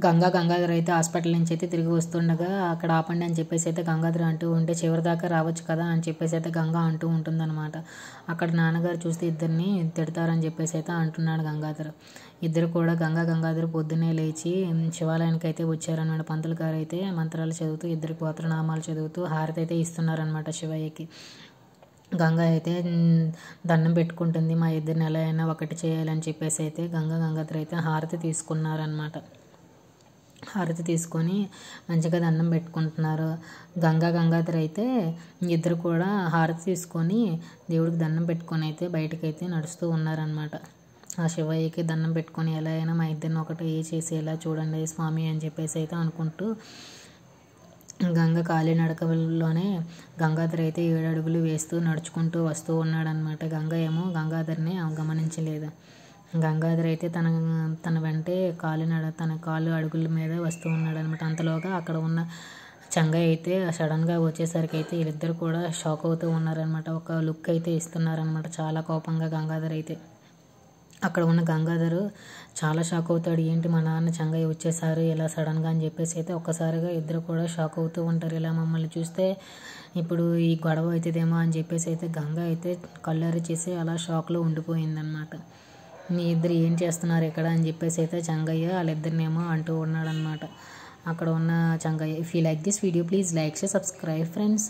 గంగాధర్ అయితే హాస్పిటల్ నుంచి అయితే తిరిగి వస్తుండగా అక్కడ ఆపండి అని చెప్పేసి అయితే గంగాధర్ అంటూ ఉంటే చివరి దాకా రావచ్చు కదా అని చెప్పేసి అయితే గంగా అంటూ ఉంటుందన్నమాట. అక్కడ నాన్నగారు చూస్తే ఇద్దరిని తిడతారని చెప్పేసి అయితే అంటున్నాడు గంగాధర్. ఇద్దరు కూడా గంగాధర్ పొద్దున్నే లేచి శివాలయానికి అయితే వచ్చారన్నమాట. పంతులు గారు అయితే మంత్రాలు చదువుతూ ఇద్దరు గోత్రనామాలు చదువుతూ హారతి అయితే ఇస్తున్నారనమాట శివయ్యకి. గంగ అయితే దండం పెట్టుకుంటుంది, మా ఇద్దరిని ఎలా అయినా ఒకటి చేయాలని చెప్పేసి అయితే గంగాధర్ అయితే హారతి తీసుకున్నారనమాట. హారతి తీసుకొని మంచిగా దండం పెట్టుకుంటున్నారు. గంగాధర్ అయితే ఇద్దరు కూడా హారతి తీసుకొని దేవుడికి దండం పెట్టుకొని అయితే బయటకైతే నడుస్తూ ఉన్నారనమాట. ఆ శివయ్యకి దండం పెట్టుకొని ఎలా అయినా మా ఇద్దరిని ఒకటి చేసేలా చూడండి స్వామి అని చెప్పేసి అయితే అనుకుంటూ గంగ కాలినడకలోనే గంగాధర్ అయితే 7 అడుగులు వేస్తూ నడుచుకుంటూ వస్తూ ఉన్నాడనమాట. గంగ ఏమో గంగాధర్ని గమనించలేదు. గంగాధర్ అయితే తన వెంటే తన కాలు అడుగుల మీద వస్తూ ఉన్నాడనమాట. అంతలోగా అక్కడ ఉన్న చంగయ్య అయితే సడన్గా వచ్చేసరికి అయితే వీళ్ళిద్దరు కూడా షాక్ అవుతూ ఉన్నారనమాట. ఒక లుక్ అయితే ఇస్తున్నారనమాట చాలా కోపంగా గంగాధర్ అయితే. అక్కడ ఉన్న గంగాధర్ చాలా షాక్ అవుతాడు. ఏంటి మా నాన్న చంగయ్య వచ్చేసారు ఇలా సడన్గా అని చెప్పేసి అయితే ఒక్కసారిగా ఇద్దరు కూడా షాక్ అవుతూ ఉంటారు. ఇలా మమ్మల్ని చూస్తే ఇప్పుడు ఈ గొడవ అవుతుందేమో అని చెప్పేసి అయితే గంగ అయితే కళ్ళారి చేసి అలా షాక్లో ఉండిపోయిందనమాట. మీ ఇద్దరు ఏం చేస్తున్నారు ఇక్కడ అని చెప్పేసి అయితే చంగయ్య వాళ్ళిద్దరినేమో అంటూ ఉన్నాడనమాట. అక్కడ ఉన్న Changaiah. If you like this video please like share subscribe friends.